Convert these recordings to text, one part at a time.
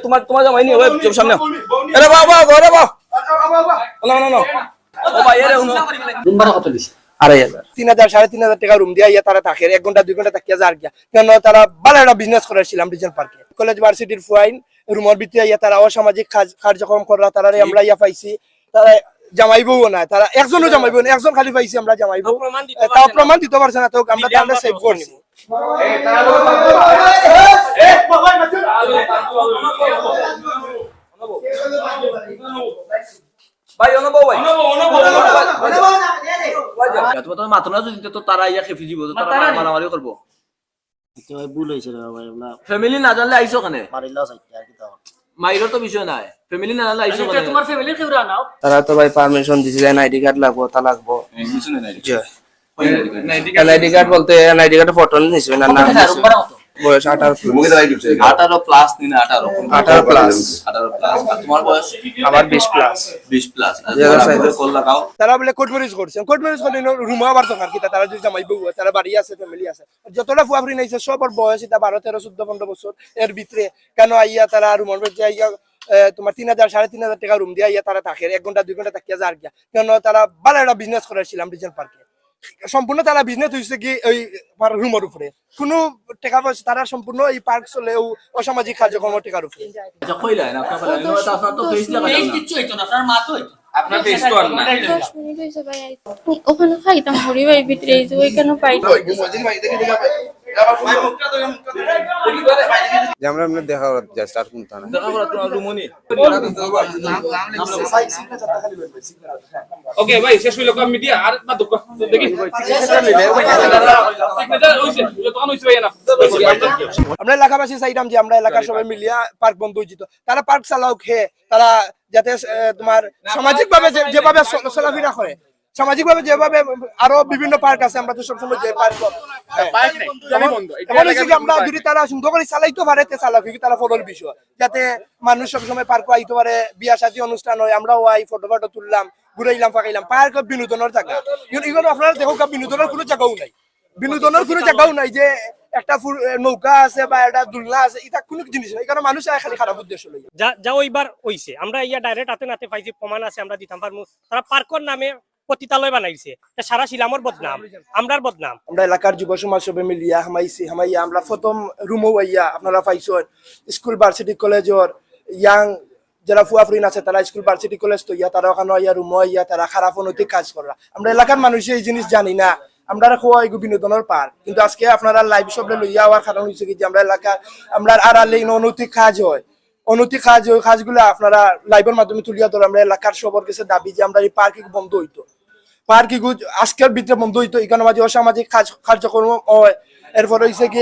তোমার জামাই নিয়ে সামনে আরে বাবা ঘরে বাবা কত দিছে 3000 3500 টাকা রুম দিয়া তারা থাকে 1 ঘন্টা 2 ঘন্টা থাকিয়া যার গিয়া কেন তারা ভালো একটা বিজনেস করেছিলাম রিজন পার্কে কলেজ ভার্সিটির ফাইন রুমের ভিতরে তারা অসামাজিক কার্যক্রম করা তারা আমরা পাইছি তারা জামাইবো না তারা একজনও জামাইবো না একজন খালি পাইছি আমরা জামাইবো তাও প্রমাণ দিতে পারছে না তো আমরা তাহলে সেভ করে নিব ভাই অনুভব ভাই তোমার মাত্রা যদি তো তারা ইয়া খেফি দিব তো তারা মারামারি করব ভাই ভুল হইছে রে ভাই আমরা ফ্যামিলি না জানলে আইছো কেন মারিলা চাইতে আর কি তাও মাইরো তো বিষয় নাই ফ্যামিলি না জানলে আইছো কেন তোমার ফ্যামিলির কেউ নাও তারা তো ভাই পারমিশন দিছে যে আইডি কার্ড লাগবো তা লাগবো কিছু নাই আইডি কার্ড বলতে আইডি কার্ডের ফটো নিছে না নাম বয়স 18 প্লাস নিনা 18 প্লাস আর তোমার বয়স আবার 20 প্লাস কল লাগাও তারা বলে কোর্ট ম্যারেজ করলে রুমে আবার তো কি তারা যদি জামাইবো তারা বাড়ি আছে ফ্যামিলি আছে যতটা ফুয়াফরি নাইছে সবার বয়স এটা 12 13 14 15 বছর এর ভিতরে কেন আইয়া তারা রুমের ভিতরে আইয়া তোমার 3000 3500 টাকা রুম দিয়া আইয়া তারা থাকে 1 ঘন্টা 2 ঘন্টা থাকিয়া যার গিয়া কেন তারা ভালো একটা বিজনেস করেছিলাম রিজন পার্কে সম্পূর্ণ তারা বিজনেস হইছে কি ওই রুমের উপরে কোনো টাকা পয়সা তারা সম্পূর্ণ এই পার্ক চলে অসামাজিক কার্যক্রম টাকার উপরে কইলা না আপনার তো ফেস লাগা না কিছু হইতো না আপনার মা তো হইতো আপনার ফেস তো আর না 10 মিনিট হইছে ভাই ওখানে খাইতাম হরি ভাই ভিতরে এই যে ওই কেন পাই আমরা আমরা দেখা যা স্টার্ট করতে না দেখা করা তোমার রুমনি ওকে ভাই শেষ হইলো কম মিডিয়া আর মা দুঃখ দেখি আমরা এলাকাবাসী চাইতাম যে আমরা এলাকার সবাই মিলিয়া পার্ক বন্ধ হইতো তারা পার্ক চালাও খেয়ে তারা যাতে তোমার সামাজিক ভাবে যেভাবে চলাফেরা করে সামাজিক ভাবে যেভাবে আরো বিভিন্ন পার্ক আছে আমরা তো সবসময় যে পার্ক আমরা যদি তারা সুন্দর করে চালাইতে পারে চালাক তারা ফটোর বিষয় যাতে মানুষ সবসময় পার্ক আইতে পারে বিয়া শাদী অনুষ্ঠান হয় আমরাও আই ফটো তুললাম ঘুরাইলাম ফাঁকাইলাম পার্ক বিনোদনের জায়গা কিন্তু এগুলো আপনারা দেখো বিনোদনের কোনো জায়গাও নাই বিনোদনের কোনো জায়গাও নাই যে একটা নৌকা আছে বা একটা দুলনা আছে এটা কোনো জিনিস নাই কারণ মানুষ খালি খারাপ উদ্দেশ্য লই যা ওইবার হইছে আমরা ইয়া ডাইরেক্ট হাতে নাতে পাইছি প্রমাণ আছে আমরা দিতাম পারমু তারা পার্কর নামে পতিতালয় বানাইছে সারা শিলামর বদনাম আমরার বদনাম আমরা এলাকার যুব সমাজ সবে মিলিয়া হামাইয়া আমরা প্রথম রুমও আইয়া আপনারা পাইছেন স্কুল ভার্সিটি কলেজর ইয়াং যারা ফুয়াফরিন আছে তারা স্কুল ভার্সিটি কলেজ তো ইয়া তারা ওখানে ইয়া রুমও ইয়া তারা খারাপ অনৈতিক কাজ করা আমরা এলাকার মানুষ এই জিনিস জানি না আমরা খোয়া এগু বিনোদনের পার কিন্তু আজকে আপনারা লাইভ সবলে লইয়া হওয়ার কারণ হচ্ছে কি যে আমরা এলাকা আমরা আড়ালে অনৈতিক কাজ হয় অনৈতিক কাজ ওই কাজগুলো আপনারা লাইভের মাধ্যমে তুলিয়া ধরে আমরা এলাকার সবার কাছে দাবি যে আমরা এই পার্ক বন্ধ হইতো পার্ক আজকের ভিতরে বন্ধ হইতো এখানে মাঝে অসামাজিক কার্যক্রম হয় এরপর হয়েছে কি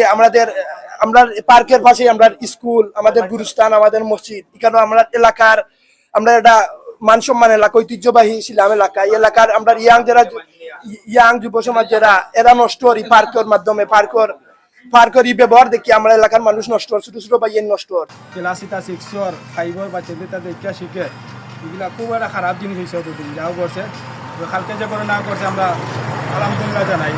আমরা পার্কের পাশে আমরা স্কুল আমাদের গুরুস্থান আমাদের মসজিদ এখানে আমরা এলাকার আমরা একটা মান সম্মান এলাকা ঐতিহ্যবাহী ছিলাম এলাকা এই এলাকার আমরা ইয়াং যুব সমাজ যারা এরা নষ্ট করি পার্কের মাধ্যমে পার্কের ব্যবহার দেখি আমরা এলাকার মানুষ নষ্ট ছোট ছোট ভাইয়ের নষ্ট ক্লাসিতা 6 5 বাচ্চাদের তাদের দেখা শিখে এগুলা খুব একটা খারাপ জিনিস হয়েছে যাও করছে খালকে যে ঘটনা করছে আমরা আলহামদুলিল্লাহ জানাই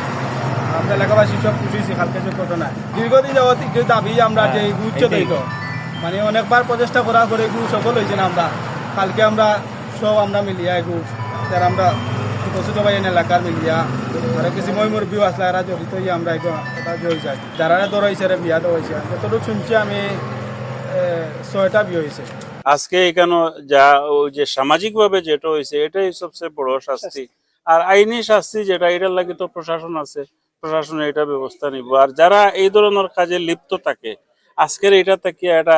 আমরা এলাকাবাসী সব খুশি খালকে যে ঘটনা দীর্ঘদিন যাবত দাবি আমরা যে উচ্চ দায়িত্ব মানে অনেকবার প্রচেষ্টা করার পরে এগুলো সফল হয়েছে না আমরা কালকে আমরা সব আমরা মিলিয়া এগুলো যারা আমরা ছোট ভাই এলাকার মিলিয়া আর কিছু মুরব্বী আসলে এরা জড়িত হয়ে আমরা এটা হয়েছে যারা ধরা হয়েছে বিয়া দেওয়া হয়েছে যতটুকু শুনছি আমি 6টা বিয়ে হয়েছে আজকে এখানে যা ওই যে সামাজিক ভাবে যেটা হয়েছে এটাই সবচেয়ে বড় শাস্তি আর আইনি শাস্তি যেটা এটার লাগে তো প্রশাসন আছে প্রশাসন এটা ব্যবস্থা নিব আর যারা এই ধরনের কাজে লিপ্ত থাকে আজকের এটা থেকে একটা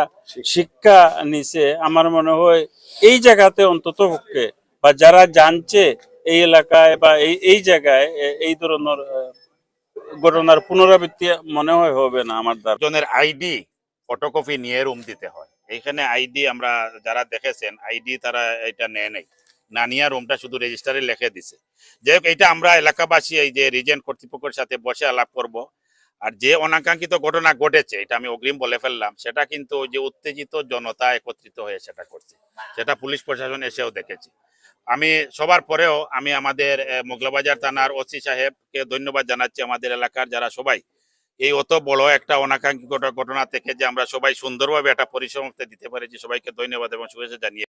শিক্ষা নিছে আমার মনে হয় এই জায়গাতে অন্তত পক্ষে বা যারা জানছে এই এলাকায় বা এই জায়গায় এই ধরনের ঘটনার পুনরাবৃত্তি মনে হয় হবে না আমার দ্বারা জনের আইডি ফটোকপি নিয়ে রুম দিতে হয় এইখানে আইডি আমরা যারা দেখেছেন আইডি তারা এটা নেয় নাই না নিয়ে রুমটা শুধু রেজিস্টারে লিখে দিছে যাই হোক এটা আমরা এলাকাবাসী এই যে রিজেন্ট কর্তৃপক্ষের সাথে বসে আলাপ করব আর যে অনাকাঙ্ক্ষিত ঘটনা ঘটেছে এটা আমি অগ্রিম বলে ফেললাম সেটা কিন্তু যে উত্তেজিত জনতা একত্রিত হয়ে সেটা করছে সেটা পুলিশ প্রশাসন এসেও দেখেছি আমি সবার পরেও আমি আমাদের মোগলাবাজার থানার ওসি সাহেবকে ধন্যবাদ জানাচ্ছি, আমাদের এলাকার যারা সবাই এই অত বড় একটা অনাকাঙ্ক্ষিত ঘটনা থেকে যে আমরা সবাই সুন্দরভাবে একটা পরিসমাপ্তি দিতে পারি, যে সবাইকে ধন্যবাদ এবং শুভেচ্ছা জানিয়ে